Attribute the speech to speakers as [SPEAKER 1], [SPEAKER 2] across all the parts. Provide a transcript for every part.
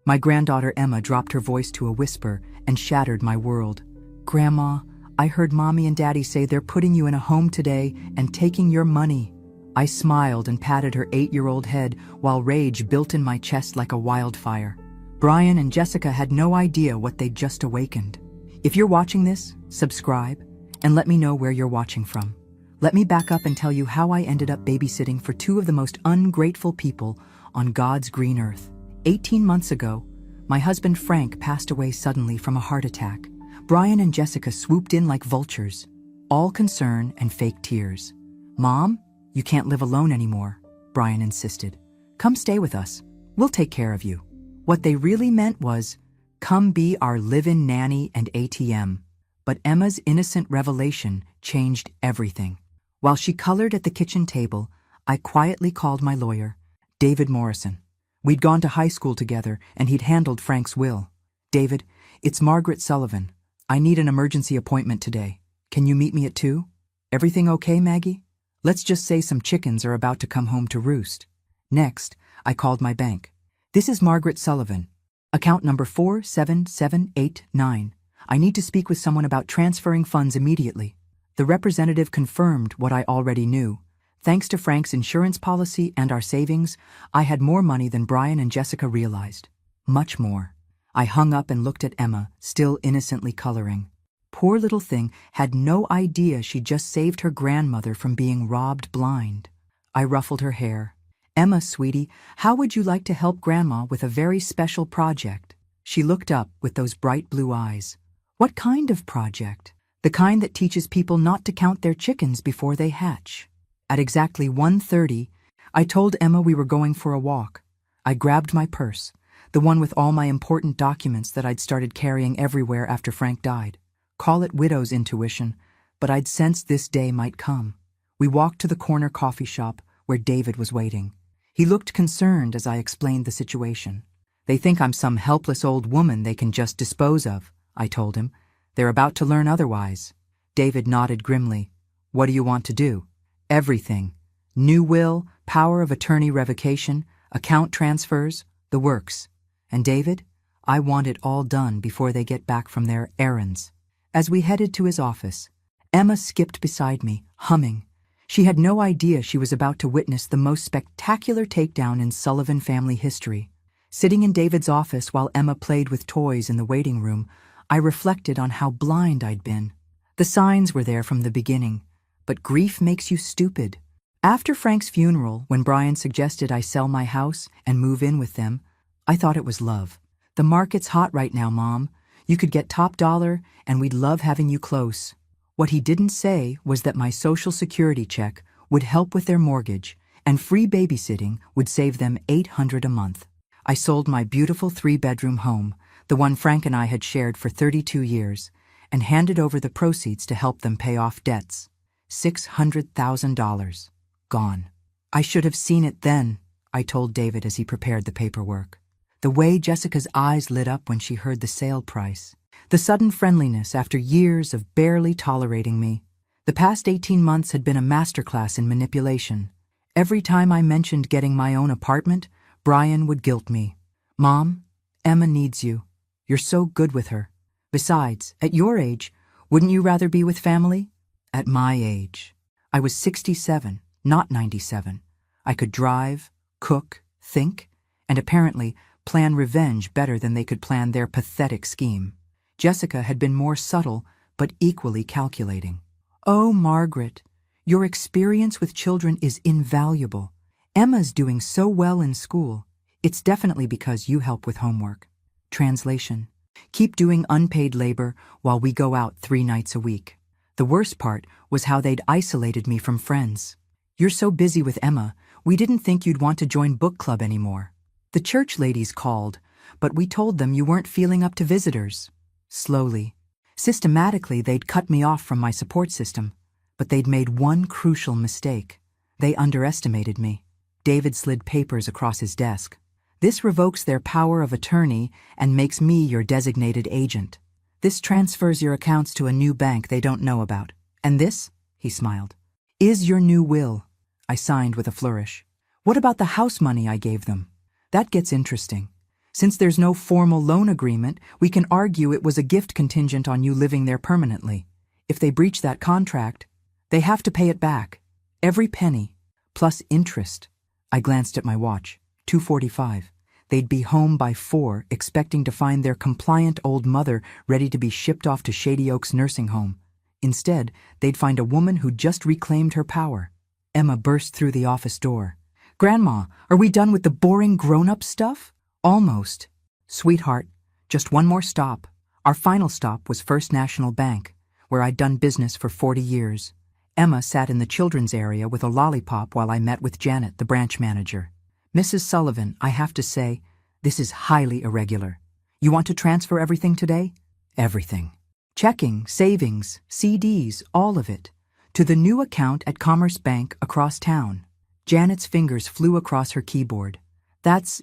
[SPEAKER 1] My granddaughter Emma dropped her voice to a whisper and shattered my world. "Grandma, I heard Mommy and Daddy say they're putting you in a home today and taking your money." I smiled and patted her 8-year-old head while rage built in my chest like a wildfire. Brian and Jessica had no idea what they'd just awakened. If you're watching this, subscribe and let me know where you're watching from. Let me back up and tell you how I ended up babysitting for two of the most ungrateful people on God's green earth. 18 months ago, my husband Frank passed away suddenly from a heart attack. Brian and Jessica swooped in like vultures, all concern and fake tears. "Mom, you can't live alone anymore," Brian insisted. "Come stay with us. We'll take care of you." What they really meant was, "Come be our live-in nanny and ATM." But Emma's innocent revelation changed everything. While she colored at the kitchen table, I quietly called my lawyer, David Morrison. We'd gone to high school together, and he'd handled Frank's will. "David, it's Margaret Sullivan. I need an emergency appointment today. Can you meet me at 2? Everything okay, Maggie? Let's just say some chickens are about to come home to roost." Next, I called my bank. "This is Margaret Sullivan. Account number 47789. I need to speak with someone about transferring funds immediately." The representative confirmed what I already knew. Thanks to Frank's insurance policy and our savings, I had more money than Brian and Jessica realized. Much more. I hung up and looked at Emma, still innocently coloring. Poor little thing had no idea she'd just saved her grandmother from being robbed blind. I ruffled her hair. "Emma, sweetie, how would you like to help Grandma with a very special project?" She looked up with those bright blue eyes. "What kind of project?" "The kind that teaches people not to count their chickens before they hatch." At exactly 1:30, I told Emma we were going for a walk. I grabbed my purse, the one with all my important documents that I'd started carrying everywhere after Frank died. Call it widow's intuition, but I'd sensed this day might come. We walked to the corner coffee shop where David was waiting. He looked concerned as I explained the situation. "They think I'm some helpless old woman they can just dispose of," I told him. "They're about to learn otherwise." David nodded grimly. "What do you want to do?" "Everything. New will, power of attorney revocation, account transfers, the works. And David, I want it all done before they get back from their errands." As we headed to his office, Emma skipped beside me, humming. She had no idea she was about to witness the most spectacular takedown in Sullivan family history. Sitting in David's office while Emma played with toys in the waiting room, I reflected on how blind I'd been. The signs were there from the beginning, but grief makes you stupid. After Frank's funeral, when Brian suggested I sell my house and move in with them, I thought it was love. "The market's hot right now, Mom. You could get top dollar, and we'd love having you close." What he didn't say was that my Social Security check would help with their mortgage, and free babysitting would save them $800 a month. I sold my beautiful 3-bedroom home, the one Frank and I had shared for 32 years, and handed over the proceeds to help them pay off debts. $600,000. Gone. "I should have seen it then," I told David as he prepared the paperwork. The way Jessica's eyes lit up when she heard the sale price. The sudden friendliness after years of barely tolerating me. The past 18 months had been a masterclass in manipulation. Every time I mentioned getting my own apartment, Brian would guilt me. "Mom, Emma needs you. You're so good with her. Besides, at your age, wouldn't you rather be with family?" At my age. I was 67, not 97. I could drive, cook, think, and apparently plan revenge better than they could plan their pathetic scheme. Jessica had been more subtle, but equally calculating. "Oh, Margaret, your experience with children is invaluable. Emma's doing so well in school. It's definitely because you help with homework." Translation: "Keep doing unpaid labor while we go out 3 nights a week." The worst part was how they'd isolated me from friends. "You're so busy with Emma, we didn't think you'd want to join book club anymore. The church ladies called, but we told them you weren't feeling up to visitors." Slowly, systematically, they'd cut me off from my support system, but they'd made one crucial mistake. They underestimated me. David slid papers across his desk. "This revokes their power of attorney and makes me your designated agent. This transfers your accounts to a new bank they don't know about. And this," he smiled, "is your new will." I signed with a flourish. "What about the house money I gave them?" "That gets interesting. Since there's no formal loan agreement, we can argue it was a gift contingent on you living there permanently. If they breach that contract, they have to pay it back. Every penny, plus interest. I glanced at my watch. 2:45. They'd be home by 4, expecting to find their compliant old mother ready to be shipped off to Shady Oaks nursing home. Instead, they'd find a woman who'd just reclaimed her power. Emma burst through the office door. "Grandma, are we done with the boring grown-up stuff?" "Almost. Sweetheart, just one more stop." Our final stop was First National Bank, where I'd done business for 40 years. Emma sat in the children's area with a lollipop while I met with Janet, the branch manager. "Mrs. Sullivan, I have to say, this is highly irregular. You want to transfer everything today?" "Everything. Checking, savings, CDs, all of it. To the new account at Commerce Bank across town." Janet's fingers flew across her keyboard. That's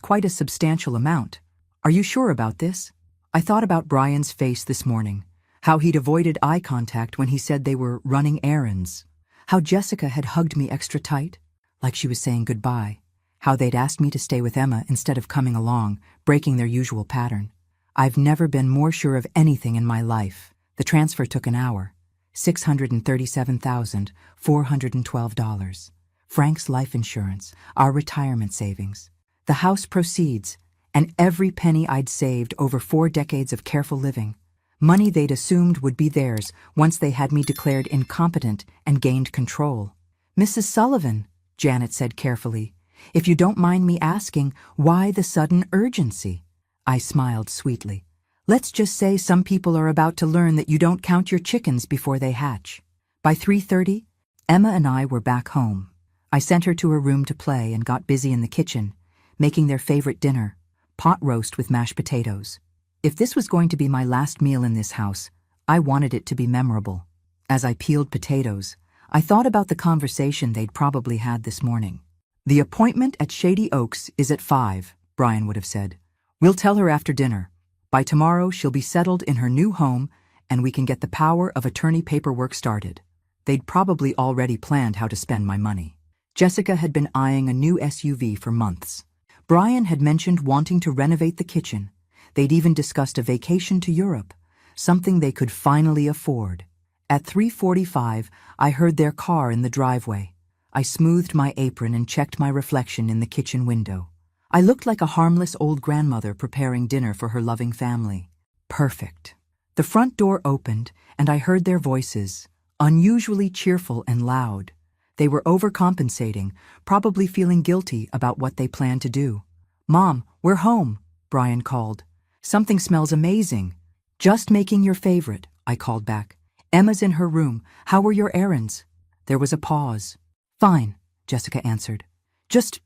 [SPEAKER 1] quite a substantial amount. Are you sure about this?" I thought about Brian's face this morning, how he'd avoided eye contact when he said they were running errands, how Jessica had hugged me extra tight, like she was saying goodbye, how they'd asked me to stay with Emma instead of coming along, breaking their usual pattern. I've never been more sure of anything in my life. The transfer took an hour. $637,412. Frank's life insurance, our retirement savings, the house proceeds, and every penny I'd saved over 4 decades of careful living. Money they'd assumed would be theirs once they had me declared incompetent and gained control. "Mrs. Sullivan," Janet said carefully, "if you don't mind me asking, why the sudden urgency?" I smiled sweetly. "Let's just say some people are about to learn that you don't count your chickens before they hatch." By 3:30, Emma and I were back home. I sent her to her room to play and got busy in the kitchen, making their favorite dinner, pot roast with mashed potatoes. If this was going to be my last meal in this house, I wanted it to be memorable. As I peeled potatoes, I thought about the conversation they'd probably had this morning. "The appointment at Shady Oaks is at 5, Brian would have said. "We'll tell her after dinner. By tomorrow, she'll be settled in her new home, and we can get the power of attorney paperwork started." They'd probably already planned how to spend my money. Jessica had been eyeing a new SUV for months. Brian had mentioned wanting to renovate the kitchen. They'd even discussed a vacation to Europe, something they could finally afford. At 3:45, I heard their car in the driveway. I smoothed my apron and checked my reflection in the kitchen window. I looked like a harmless old grandmother preparing dinner for her loving family. Perfect. The front door opened, and I heard their voices, unusually cheerful and loud. They were overcompensating, probably feeling guilty about what they planned to do. "Mom, we're home," Brian called. "Something smells amazing." "Just making your favorite," I called back. "Emma's in her room. How were your errands?" There was a pause. "Fine," Jessica answered. "Just,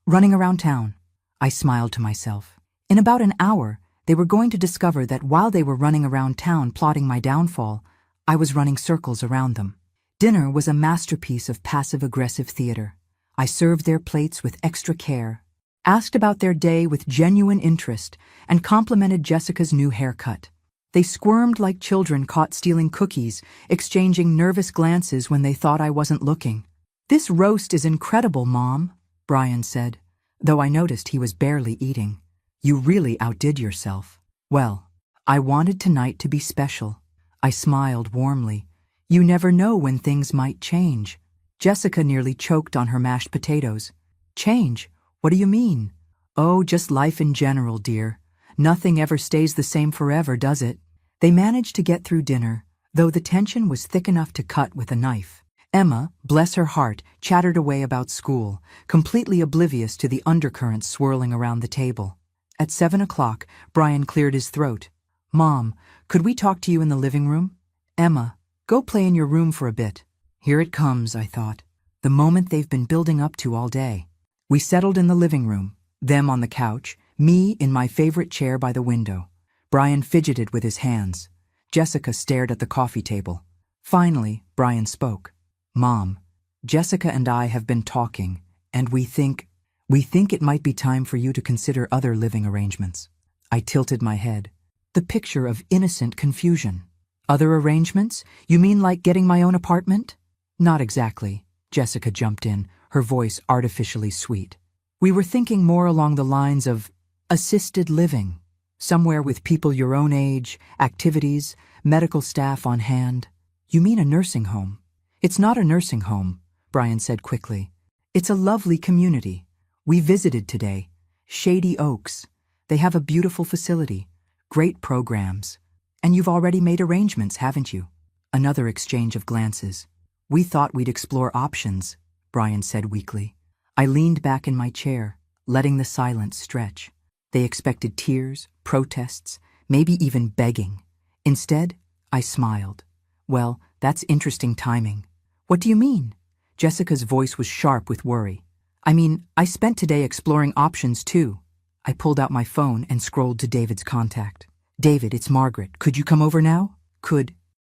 [SPEAKER 1] running around town." I smiled to myself. In about an hour, they were going to discover that while they were running around town plotting my downfall, I was running circles around them. Dinner was a masterpiece of passive-aggressive theater. I served their plates with extra care, asked about their day with genuine interest, and complimented Jessica's new haircut. They squirmed like children caught stealing cookies, exchanging nervous glances when they thought I wasn't looking. "This roast is incredible, Mom," Brian said, though I noticed he was barely eating. "You really outdid yourself." "Well, I wanted tonight to be special." I smiled warmly. "You never know when things might change." Jessica nearly choked on her mashed potatoes. "Change? What do you mean?" "Oh, just life in general, dear. Nothing ever stays the same forever, does it?" They managed to get through dinner, though the tension was thick enough to cut with a knife. Emma, bless her heart, chattered away about school, completely oblivious to the undercurrents swirling around the table. At 7 o'clock, Brian cleared his throat. "Mom, could we talk to you in the living room?" "Emma, go play in your room for a bit." Here it comes, I thought. The moment they've been building up to all day. We settled in the living room, them on the couch, me in my favorite chair by the window. Brian fidgeted with his hands. Jessica stared at the coffee table. Finally, Brian spoke. "Mom, Jessica and I have been talking, and we think it might be time for you to consider other living arrangements." I tilted my head. The picture of innocent confusion. "Other arrangements? You mean like getting my own apartment?" "Not exactly," Jessica jumped in, her voice artificially sweet. We were thinking more along the lines of assisted living, somewhere with people your own age, activities, medical staff on hand. You mean a nursing home? It's not a nursing home, Brian said quickly. It's a lovely community. We visited today. Shady Oaks. They have a beautiful facility, great programs. And you've already made arrangements, haven't you? Another exchange of glances. We thought we'd explore options, Brian said weakly. I leaned back in my chair, letting the silence stretch. They expected tears, protests, maybe even begging. Instead, I smiled. Well, that's interesting timing. What do you mean? Jessica's voice was sharp with worry. I mean, I spent today exploring options too. I pulled out my phone and scrolled to David's contact. David, it's Margaret. Could you come over now?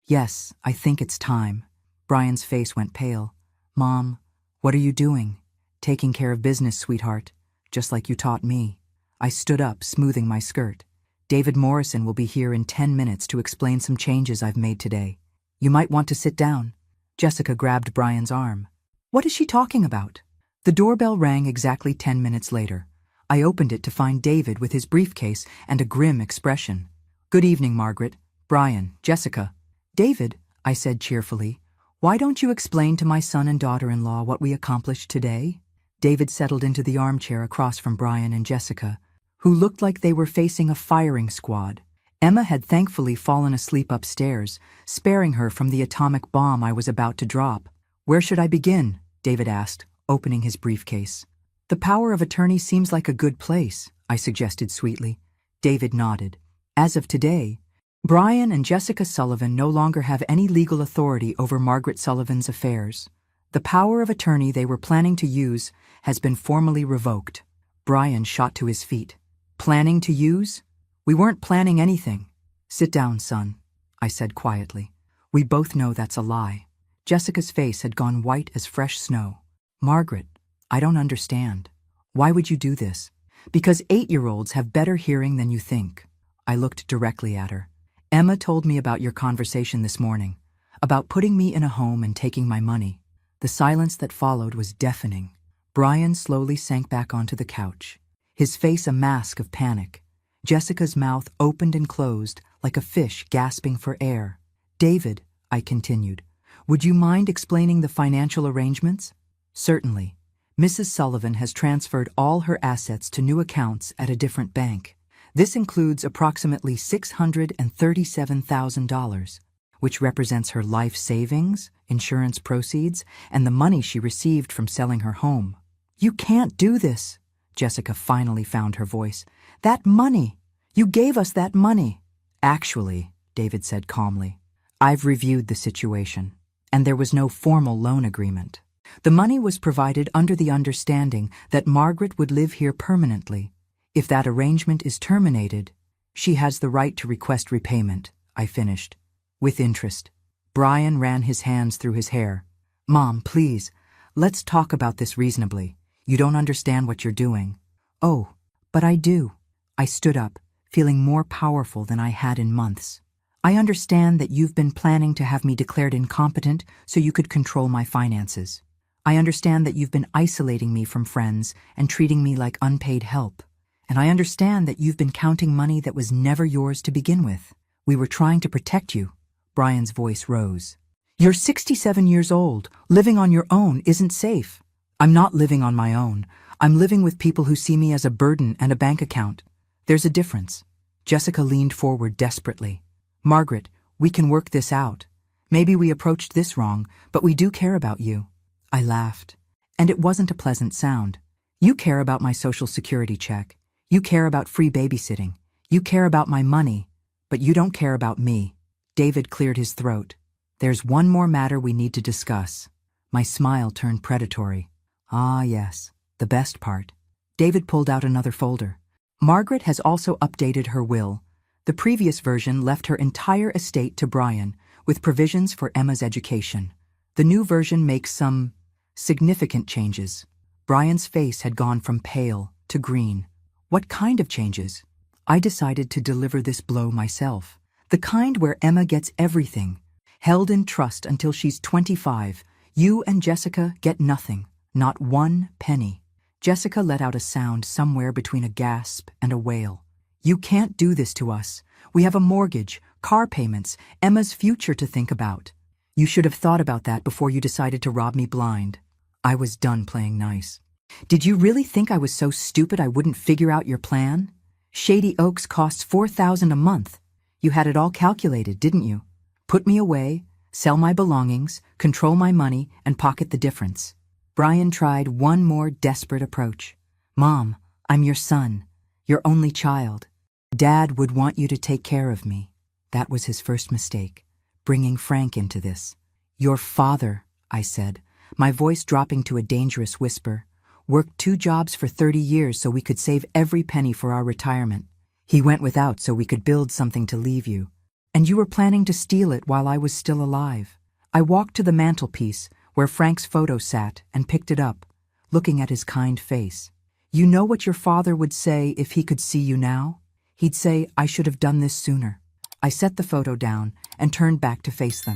[SPEAKER 1] Yes, I think it's time. Brian's face went pale. Mom, what are you doing? Taking care of business, sweetheart, just like you taught me. I stood up, smoothing my skirt. David Morrison will be here in 10 minutes to explain some changes I've made today. You might want to sit down. Jessica grabbed Brian's arm. What is she talking about? The doorbell rang exactly 10 minutes later. I opened it to find David with his briefcase and a grim expression. Good evening, Margaret, Brian, Jessica. David, I said cheerfully, why don't you explain to my son and daughter-in-law what we accomplished today? David settled into the armchair across from Brian and Jessica, who looked like they were facing a firing squad. Emma had thankfully fallen asleep upstairs, sparing her from the atomic bomb I was about to drop. Where should I begin? David asked, opening his briefcase. The power of attorney seems like a good place, I suggested sweetly. David nodded. As of today, Brian and Jessica Sullivan no longer have any legal authority over Margaret Sullivan's affairs. The power of attorney they were planning to use has been formally revoked. Brian shot to his feet. Planning to use? We weren't planning anything. Sit down, son, I said quietly. We both know that's a lie. Jessica's face had gone white as fresh snow. Margaret, I don't understand. Why would you do this? Because 8-year-olds have better hearing than you think. I looked directly at her. Emma told me about your conversation this morning, about putting me in a home and taking my money. The silence that followed was deafening. Brian slowly sank back onto the couch, his face a mask of panic. Jessica's mouth opened and closed like a fish gasping for air. David, I continued, would you mind explaining the financial arrangements? Certainly. Mrs. Sullivan has transferred all her assets to new accounts at a different bank. This includes approximately $637,000, which represents her life savings, insurance proceeds, and the money she received from selling her home. You can't do this, Jessica finally found her voice. That money! You gave us that money! Actually, David said calmly, I've reviewed the situation, and there was no formal loan agreement. The money was provided under the understanding that Margaret would live here permanently. If that arrangement is terminated, she has the right to request repayment, I finished, with interest. Brian ran his hands through his hair. Mom, please, let's talk about this reasonably. You don't understand what you're doing. Oh, but I do. I stood up, feeling more powerful than I had in months. I understand that you've been planning to have me declared incompetent so you could control my finances. I understand that you've been isolating me from friends and treating me like unpaid help. And I understand that you've been counting money that was never yours to begin with. We were trying to protect you. Brian's voice rose. You're 67 years old. Living on your own isn't safe. I'm not living on my own. I'm living with people who see me as a burden and a bank account. There's a difference. Jessica leaned forward desperately. Margaret, we can work this out. Maybe we approached this wrong, but we do care about you. I laughed. And it wasn't a pleasant sound. You care about my Social Security check. You care about free babysitting. You care about my money. But you don't care about me. David cleared his throat. There's one more matter we need to discuss. My smile turned predatory. Ah, yes, the best part. David pulled out another folder. Margaret has also updated her will. The previous version left her entire estate to Brian, with provisions for Emma's education. The new version makes some significant changes. Brian's face had gone from pale to green. What kind of changes? I decided to deliver this blow myself. The kind where Emma gets everything, held in trust until she's 25. You and Jessica get nothing, not one penny. Jessica let out a sound somewhere between a gasp and a wail. You can't do this to us. We have a mortgage, car payments, Emma's future to think about. You should have thought about that before you decided to rob me blind. I was done playing nice. Did you really think I was so stupid I wouldn't figure out your plan? Shady Oaks costs $4,000 a month. You had it all calculated, didn't you? Put me away, sell my belongings, control my money, and pocket the difference. Brian tried one more desperate approach. Mom, I'm your son, your only child. Dad would want you to take care of me. That was his first mistake, bringing Frank into this. Your father, I said, my voice dropping to a dangerous whisper, worked 2 jobs for 30 years so we could save every penny for our retirement. He went without so we could build something to leave you. And you were planning to steal it while I was still alive. I walked to the mantelpiece where Frank's photo sat and picked it up, looking at his kind face. You know what your father would say if he could see you now? He'd say, I should have done this sooner. I set the photo down and turned back to face them.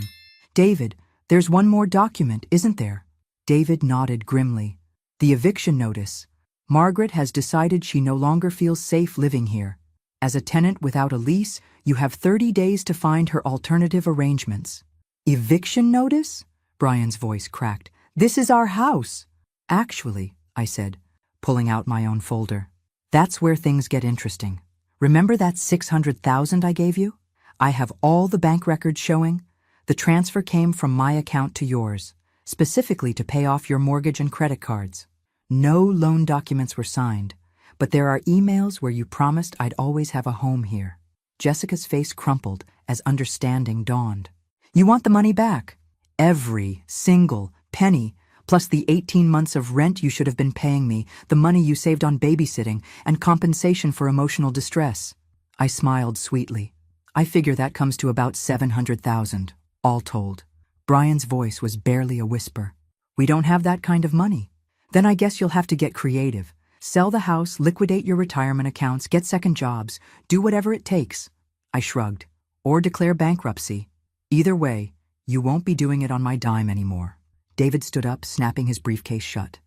[SPEAKER 1] David, there's one more document, isn't there? David nodded grimly. The eviction notice. Margaret has decided she no longer feels safe living here. As a tenant without a lease, you have 30 days to find her alternative arrangements. Eviction notice? Brian's voice cracked. This is our house. Actually, I said, pulling out my own folder. That's where things get interesting. Remember that $600,000 I gave you? I have all the bank records showing. The transfer came from my account to yours, specifically to pay off your mortgage and credit cards. No loan documents were signed, but there are emails where you promised I'd always have a home here. Jessica's face crumpled as understanding dawned. You want the money back? Every single penny, plus the 18 months of rent you should have been paying me, the money you saved on babysitting, and compensation for emotional distress. I smiled sweetly. I figure that comes to about $700,000, all told. Brian's voice was barely a whisper. We don't have that kind of money. Then I guess you'll have to get creative. Sell the house, liquidate your retirement accounts, get second jobs, do whatever it takes. I shrugged. Or declare bankruptcy. Either way, you won't be doing it on my dime anymore. David stood up, snapping his briefcase shut.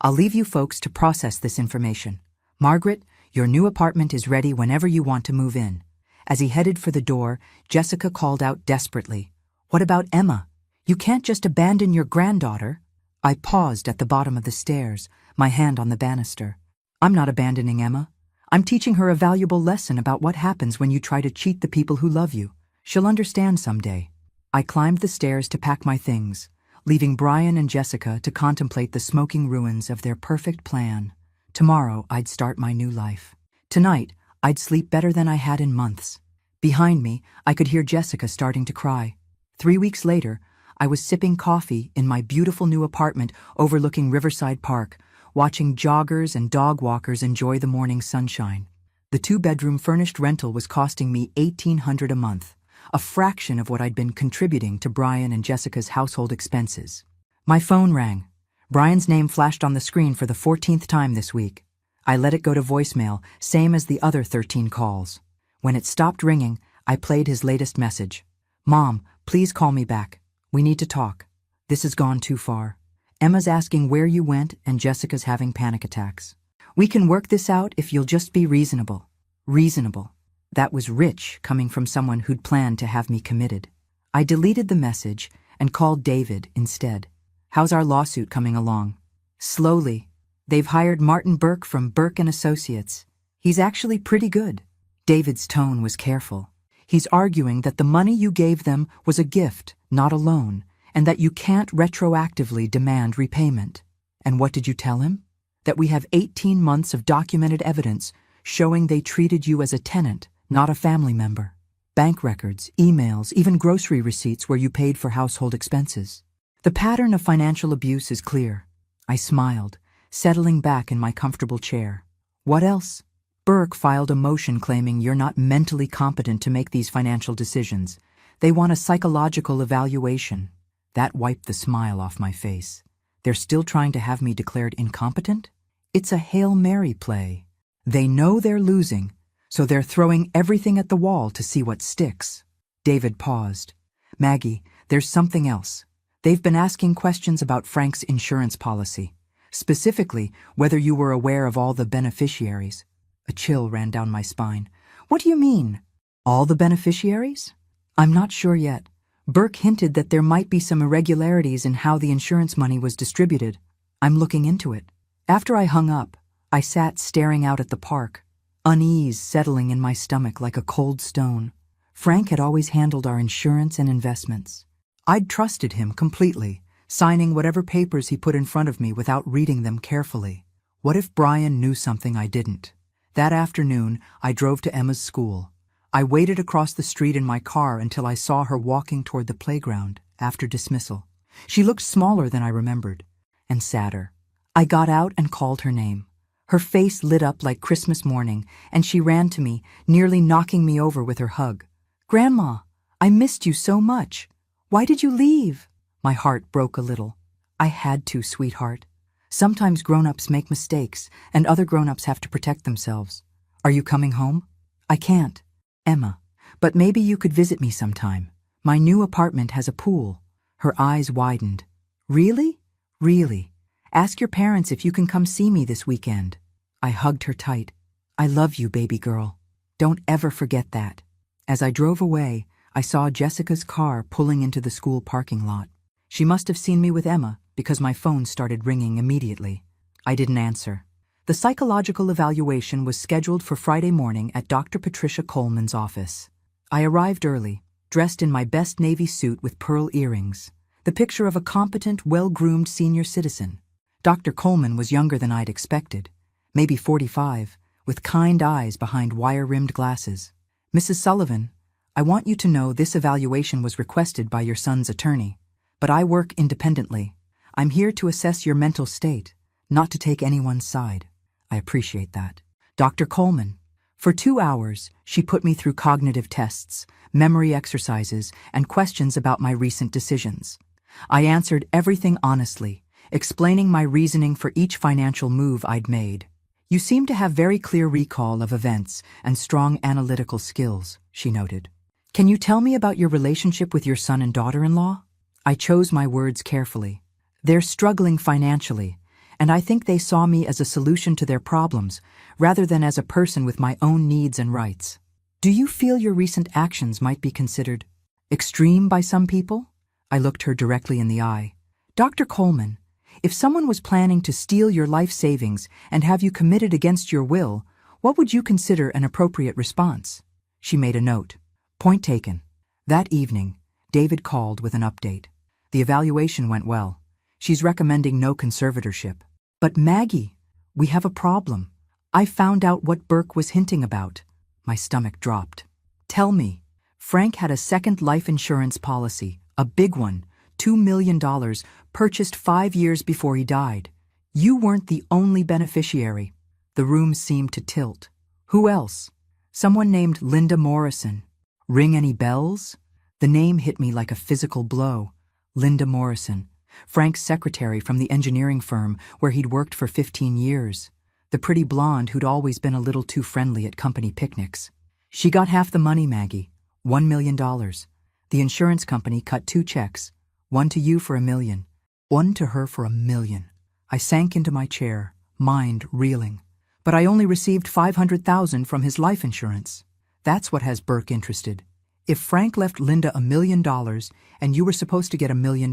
[SPEAKER 1] I'll leave you folks to process this information. Margaret, your new apartment is ready whenever you want to move in. As he headed for the door, Jessica called out desperately. What about Emma? You can't just abandon your granddaughter. I paused at the bottom of the stairs, my hand on the banister. I'm not abandoning Emma. I'm teaching her a valuable lesson about what happens when you try to cheat the people who love you. She'll understand someday. I climbed the stairs to pack my things, leaving Brian and Jessica to contemplate the smoking ruins of their perfect plan. Tomorrow, I'd start my new life. Tonight, I'd sleep better than I had in months. Behind me, I could hear Jessica starting to cry. 3 weeks later, I was sipping coffee in my beautiful new apartment overlooking Riverside Park, watching joggers and dog walkers enjoy the morning sunshine. The 2-bedroom furnished rental was costing me $1,800 a month, a fraction of what I'd been contributing to Brian and Jessica's household expenses. My phone rang. Brian's name flashed on the screen for the 14th time this week. I let it go to voicemail, same as the other 13 calls. When it stopped ringing, I played his latest message. Mom, please call me back. We need to talk. This has gone too far. Emma's asking where you went and Jessica's having panic attacks. We can work this out if you'll just be reasonable. Reasonable. That was rich coming from someone who'd planned to have me committed. I deleted the message and called David instead. How's our lawsuit coming along? Slowly. They've hired Martin Burke from Burke & Associates. He's actually pretty good. David's tone was careful. He's arguing that the money you gave them was a gift, not a loan, and that you can't retroactively demand repayment. And what did you tell him? That we have 18 months of documented evidence showing they treated you as a tenant, not a family member. Bank records, emails, even grocery receipts where you paid for household expenses. The pattern of financial abuse is clear. I smiled, settling back in my comfortable chair. What else? Burke filed a motion claiming you're not mentally competent to make these financial decisions. They want a psychological evaluation. That wiped the smile off my face. They're still trying to have me declared incompetent? It's a Hail Mary play. They know they're losing, so they're throwing everything at the wall to see what sticks. David paused. Maggie, there's something else. They've been asking questions about Frank's insurance policy. Specifically, whether you were aware of all the beneficiaries. A chill ran down my spine. What do you mean? All the beneficiaries? I'm not sure yet. Burke hinted that there might be some irregularities in how the insurance money was distributed. I'm looking into it. After I hung up, I sat staring out at the park, unease settling in my stomach like a cold stone. Frank had always handled our insurance and investments. I'd trusted him completely, signing whatever papers he put in front of me without reading them carefully. What if Brian knew something I didn't? That afternoon, I drove to Emma's school. I waited across the street in my car until I saw her walking toward the playground after dismissal. She looked smaller than I remembered, and sadder. I got out and called her name. Her face lit up like Christmas morning, and she ran to me, nearly knocking me over with her hug. "Grandma, I missed you so much. Why did you leave?" My heart broke a little. I had to, sweetheart. Sometimes grown-ups make mistakes, and other grown-ups have to protect themselves. Are you coming home? I can't. Emma, but maybe you could visit me sometime. My new apartment has a pool. Her eyes widened. Really? Really? Ask your parents if you can come see me this weekend. I hugged her tight. I love you, baby girl. Don't ever forget that. As I drove away, I saw Jessica's car pulling into the school parking lot. She must have seen me with Emma because my phone started ringing immediately. I didn't answer. The psychological evaluation was scheduled for Friday morning at Dr. Patricia Coleman's office. I arrived early, dressed in my best navy suit with pearl earrings, the picture of a competent, well-groomed senior citizen. Dr. Coleman was younger than I'd expected, maybe 45, with kind eyes behind wire-rimmed glasses. "Mrs. Sullivan, I want you to know this evaluation was requested by your son's attorney, but I work independently. I'm here to assess your mental state, not to take anyone's side." I appreciate that. Dr. Coleman. For 2 hours, she put me through cognitive tests, memory exercises, and questions about my recent decisions. I answered everything honestly, explaining my reasoning for each financial move I'd made. "You seem to have very clear recall of events and strong analytical skills," she noted. "Can you tell me about your relationship with your son and daughter-in-law?" I chose my words carefully. "They're struggling financially, and I think they saw me as a solution to their problems, rather than as a person with my own needs and rights. Do you feel your recent actions might be considered extreme by some people?" I looked her directly in the eye. "Dr. Coleman, if someone was planning to steal your life savings and have you committed against your will, what would you consider an appropriate response?" She made a note. Point taken. That evening, David called with an update. The evaluation went well. She's recommending no conservatorship. "But Maggie, we have a problem. I found out what Burke was hinting about." My stomach dropped. "Tell me." Frank had a second life insurance policy, a big one, $2 million, purchased 5 years before he died. You weren't the only beneficiary. The room seemed to tilt. "Who else?" "Someone named Linda Morrison." Ring any bells? The name hit me like a physical blow. Linda Morrison, Frank's secretary from the engineering firm where he'd worked for 15 years. The pretty blonde who'd always been a little too friendly at company picnics. "She got half the money, Maggie. $1 million. The insurance company cut 2 checks. One to you for $1 million. One to her for $1 million. I sank into my chair, mind reeling. But I only received $500,000 from his life insurance. That's what has Burke interested. If Frank left Linda $1 million and you were supposed to get $1 million,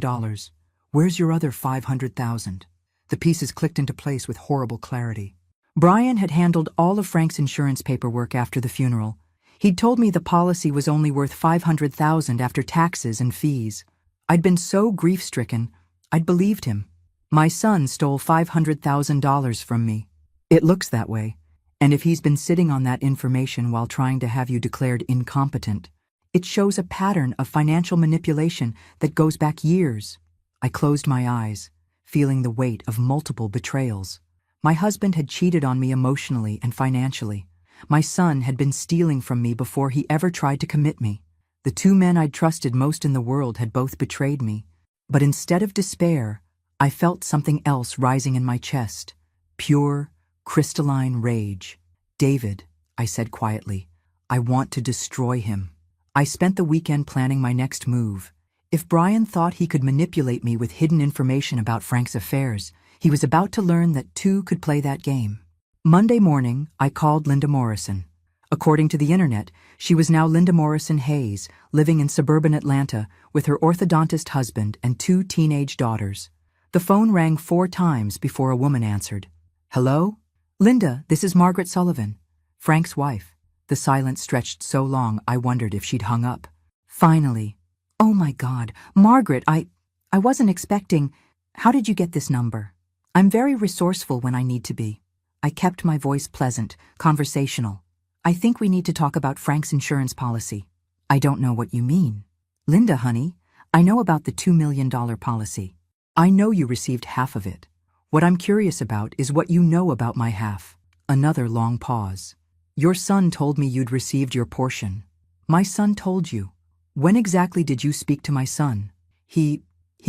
[SPEAKER 1] where's your other $500,000? The pieces clicked into place with horrible clarity. Brian had handled all of Frank's insurance paperwork after the funeral. He'd told me the policy was only worth $500,000 after taxes and fees. I'd been so grief-stricken, I'd believed him. My son stole $500,000 from me. It looks that way. And if he's been sitting on that information while trying to have you declared incompetent, it shows a pattern of financial manipulation that goes back years. I closed my eyes, feeling the weight of multiple betrayals. My husband had cheated on me emotionally and financially. My son had been stealing from me before he ever tried to commit me. The 2 men I'd trusted most in the world had both betrayed me. But instead of despair, I felt something else rising in my chest. Pure, crystalline rage. "David," I said quietly, "I want to destroy him." I spent the weekend planning my next move. If Brian thought he could manipulate me with hidden information about Frank's affairs, He was about to learn that two could play that game. Monday morning, I called Linda Morrison. According to the internet, she was now Linda Morrison Hayes, living in suburban Atlanta with her orthodontist husband and two teenage daughters. The phone rang 4 times before a woman answered. "Hello? Linda, this is Margaret Sullivan, Frank's wife." The silence stretched so long I wondered if she'd hung up. Finally, "Oh my God, Margaret, I wasn't expecting. How did you get this number? I'm very resourceful when I need to be." I kept my voice pleasant, conversational. "I think we need to talk about Frank's insurance policy." "I don't know what you mean." "Linda, honey, I know about the $2 million policy. I know you received half of it. What I'm curious about is what you know about my half." Another long pause. "Your son told me you'd received your portion." "My son told you? When exactly did you speak to my son?" He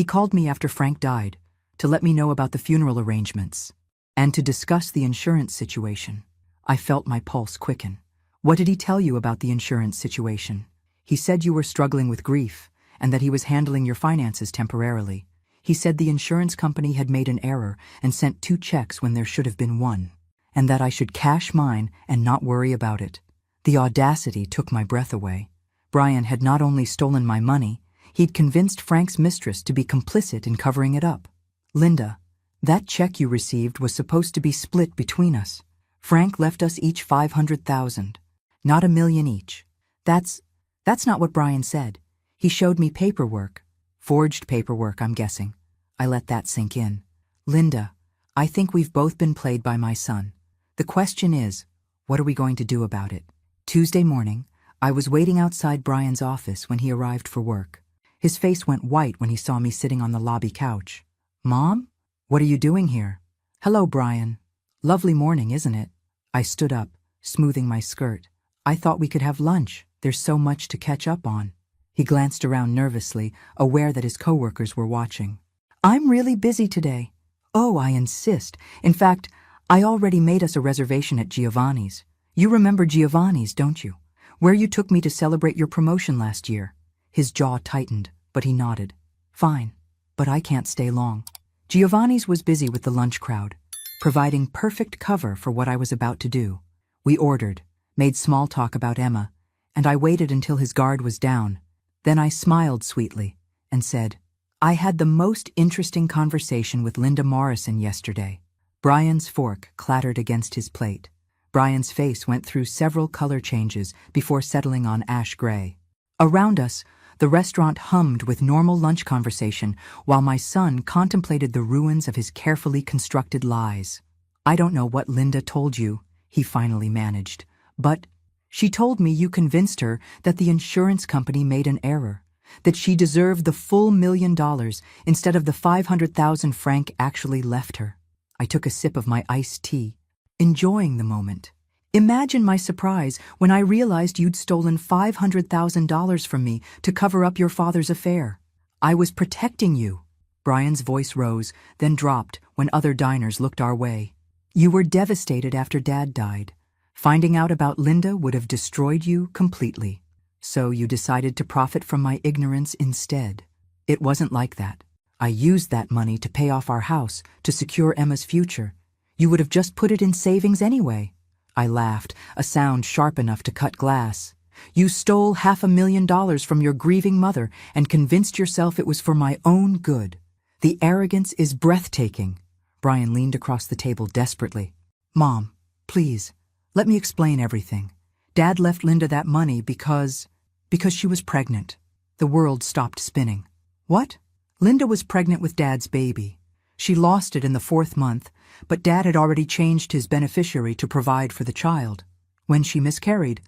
[SPEAKER 1] called me after Frank died, to let me know about the funeral arrangements, and to discuss the insurance situation." I felt my pulse quicken. "What did he tell you about the insurance situation?" "He said you were struggling with grief, and that he was handling your finances temporarily. He said the insurance company had made an error and sent 2 checks when there should have been 1, and that I should cash mine and not worry about it." The audacity took my breath away. Brian had not only stolen my money, he'd convinced Frank's mistress to be complicit in covering it up. "Linda, that check you received was supposed to be split between us. Frank left us each $500,000, not $1 million each. That's not what Brian said. He showed me paperwork. Forged paperwork, I'm guessing." I let that sink in. "Linda, I think we've both been played by my son. The question is, what are we going to do about it?" Tuesday morning, I was waiting outside Brian's office when he arrived for work. His face went white when he saw me sitting on the lobby couch. "Mom? What are you doing here?" "Hello, Brian. Lovely morning, isn't it?" I stood up, smoothing my skirt. "I thought we could have lunch. There's so much to catch up on." He glanced around nervously, aware that his coworkers were watching. "I'm really busy today." "Oh, I insist. In fact, I already made us a reservation at Giovanni's. You remember Giovanni's, don't you? Where you took me to celebrate your promotion last year." His jaw tightened, but he nodded. "Fine, but I can't stay long." Giovanni's was busy with the lunch crowd, providing perfect cover for what I was about to do. We ordered, made small talk about Emma, and I waited until his guard was down. Then I smiled sweetly and said, "I had the most interesting conversation with Linda Morrison yesterday." Brian's fork clattered against his plate. Brian's face went through several color changes before settling on ash gray. Around us, the restaurant hummed with normal lunch conversation while my son contemplated the ruins of his carefully constructed lies. "I don't know what Linda told you," he finally managed, "but she told me you convinced her that the insurance company made an error, that she deserved the full $1 million instead of the $500,000 Frank actually left her." I took a sip of my iced tea, enjoying the moment. "Imagine my surprise when I realized you'd stolen $500,000 from me to cover up your father's affair. I was protecting you." Brian's voice rose, then dropped when other diners looked our way. "You were devastated after Dad died. Finding out about Linda would have destroyed you completely. So you decided to profit from my ignorance instead." "It wasn't like that. I used that money to pay off our house, to secure Emma's future. You would have just put it in savings anyway." I laughed, a sound sharp enough to cut glass. "You stole $500,000 from your grieving mother and convinced yourself it was for my own good. The arrogance is breathtaking." Brian leaned across the table desperately. "Mom, please, let me explain everything. Dad left Linda that money because she was pregnant." The world stopped spinning. "What?" "Linda was pregnant with Dad's baby. She lost it in the 4th month, but Dad had already changed his beneficiary to provide for the child. When she miscarried,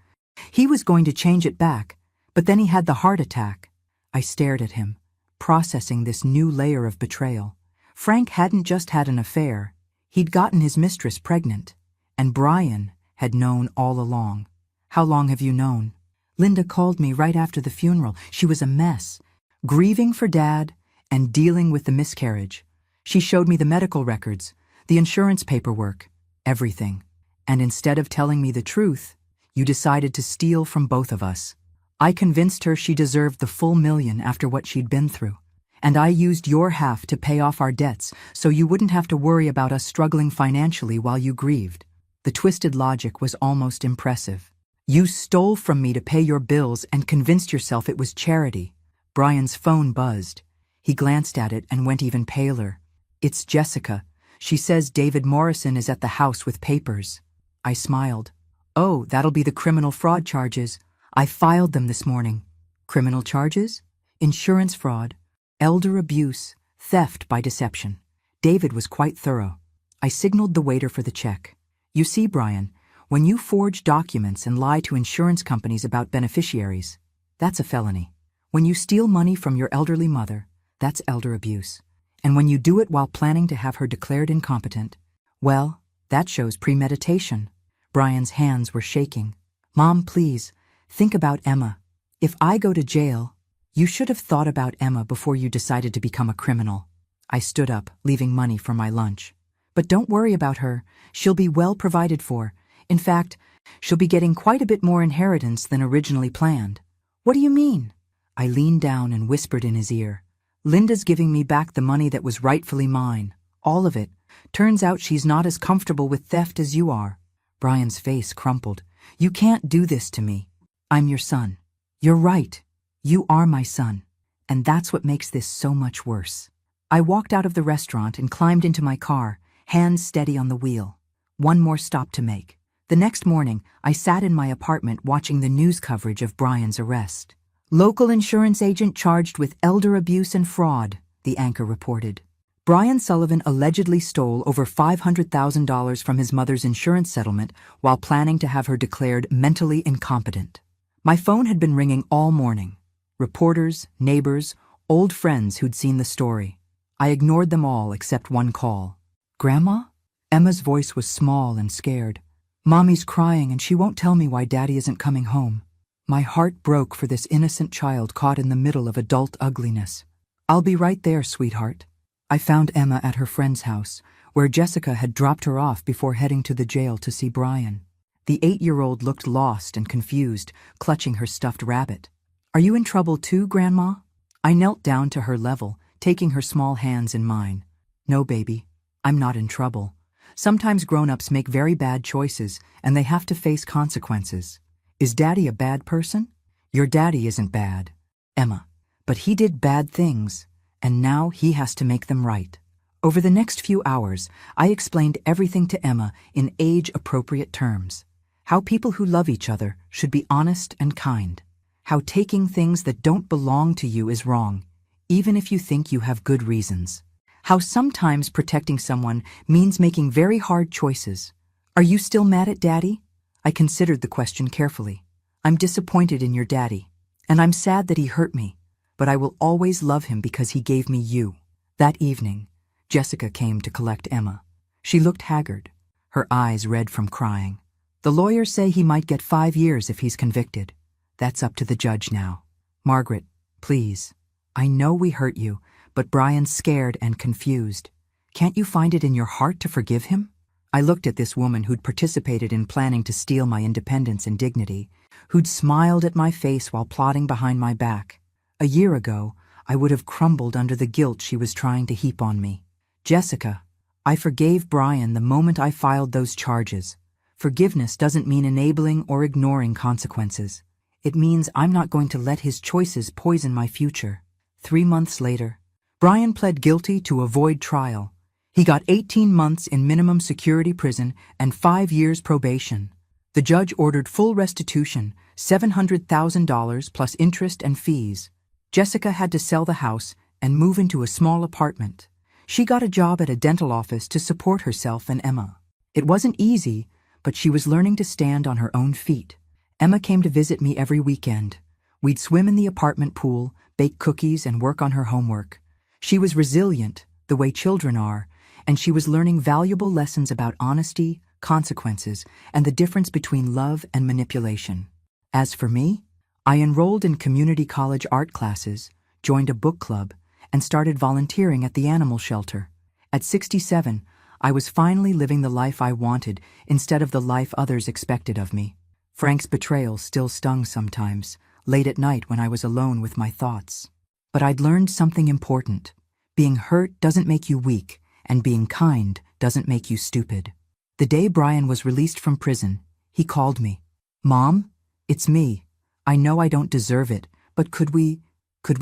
[SPEAKER 1] he was going to change it back, but then he had the heart attack." I stared at him, processing this new layer of betrayal. Frank hadn't just had an affair, he'd gotten his mistress pregnant, and Brian had known all along. "How long have you known?" "Linda called me right after the funeral. She was a mess, grieving for Dad and dealing with the miscarriage. She showed me the medical records, the insurance paperwork, everything. And instead of telling me the truth, you decided to steal from both of us. I convinced her she deserved the full $1 million after what she'd been through. And I used your half to pay off our debts so you wouldn't have to worry about us struggling financially while you grieved. The twisted logic was almost impressive. You stole from me to pay your bills and convinced yourself it was charity. Brian's phone buzzed. He glanced at it and went even paler. It's Jessica. She says David Morrison is at the house with papers. I smiled. Oh, that'll be the criminal fraud charges. I filed them this morning. Criminal charges? Insurance fraud, elder abuse, theft by deception. David was quite thorough. I signaled the waiter for the check. You see, Brian, when you forge documents and lie to insurance companies about beneficiaries, that's a felony. When you steal money from your elderly mother, that's elder abuse. And when you do it while planning to have her declared incompetent, well, that shows premeditation. Brian's hands were shaking. Mom, please, think about Emma. If I go to jail, you should have thought about Emma before you decided to become a criminal. I stood up, leaving money for my lunch. But don't worry about her. She'll be well provided for. In fact, she'll be getting quite a bit more inheritance than originally planned. What do you mean? I leaned down and whispered in his ear. Linda's giving me back the money that was rightfully mine. All of it. Turns out she's not as comfortable with theft as you are. Brian's face crumpled. You can't do this to me. I'm your son. You're right. You are my son. And that's what makes this so much worse. I walked out of the restaurant and climbed into my car, hands steady on the wheel. One more stop to make. The next morning, I sat in my apartment watching the news coverage of Brian's arrest. Local insurance agent charged with elder abuse and fraud, the anchor reported. Brian Sullivan allegedly stole over $500,000 from his mother's insurance settlement while planning to have her declared mentally incompetent. My phone had been ringing all morning. Reporters, neighbors, old friends who'd seen the story. I ignored them all except one call. Grandma? Emma's voice was small and scared. Mommy's crying and she won't tell me why Daddy isn't coming home. My heart broke for this innocent child caught in the middle of adult ugliness. I'll be right there, sweetheart. I found Emma at her friend's house, where Jessica had dropped her off before heading to the jail to see Brian. The 8-year-old looked lost and confused, clutching her stuffed rabbit. Are you in trouble too, Grandma? I knelt down to her level, taking her small hands in mine. No, baby, I'm not in trouble. Sometimes grown-ups make very bad choices, and they have to face consequences. Is Daddy a bad person? Your daddy isn't bad, Emma. But he did bad things, and now he has to make them right. Over the next few hours, I explained everything to Emma in age-appropriate terms. How people who love each other should be honest and kind. How taking things that don't belong to you is wrong, even if you think you have good reasons. How sometimes protecting someone means making very hard choices. Are you still mad at Daddy? I considered the question carefully. I'm disappointed in your daddy, and I'm sad that he hurt me, but I will always love him because he gave me you. That evening, Jessica came to collect Emma. She looked haggard, her eyes red from crying. The lawyers say he might get 5 years if he's convicted. That's up to the judge now. Margaret, please. I know we hurt you, but Brian's scared and confused. Can't you find it in your heart to forgive him? I looked at this woman who'd participated in planning to steal my independence and dignity, who'd smiled at my face while plotting behind my back. A year ago, I would have crumbled under the guilt she was trying to heap on me. Jessica, I forgave Brian the moment I filed those charges. Forgiveness doesn't mean enabling or ignoring consequences. It means I'm not going to let his choices poison my future. 3 months later, Brian pled guilty to avoid trial. He got 18 months in minimum security prison and 5 years probation. The judge ordered full restitution, $700,000 plus interest and fees. Jessica had to sell the house and move into a small apartment. She got a job at a dental office to support herself and Emma. It wasn't easy, but she was learning to stand on her own feet. Emma came to visit me every weekend. We'd swim in the apartment pool, bake cookies, and work on her homework. She was resilient, the way children are, and she was learning valuable lessons about honesty, consequences, and the difference between love and manipulation. As for me, I enrolled in community college art classes, joined a book club, and started volunteering at the animal shelter. At 67, I was finally living the life I wanted instead of the life others expected of me. Frank's betrayal still stung sometimes, late at night when I was alone with my thoughts. But I'd learned something important. Being hurt doesn't make you weak, and being kind doesn't make you stupid. The day Brian was released from prison, he called me. "Mom, it's me. I know I don't deserve it, but could we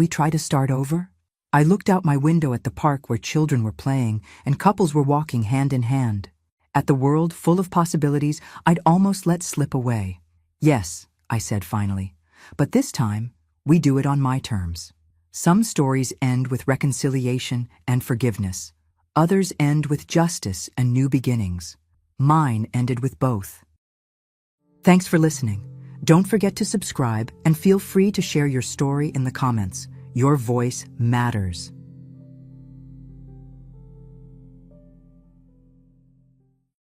[SPEAKER 1] try to start over?" I looked out my window at the park where children were playing and couples were walking hand in hand. At the world full of possibilities I'd almost let slip away. "Yes," I said finally, "but this time, we do it on my terms." Some stories end with reconciliation and forgiveness. Others end with justice and new beginnings. Mine ended with both. Thanks for listening. Don't forget to subscribe and feel free to share your story in the comments. Your voice matters.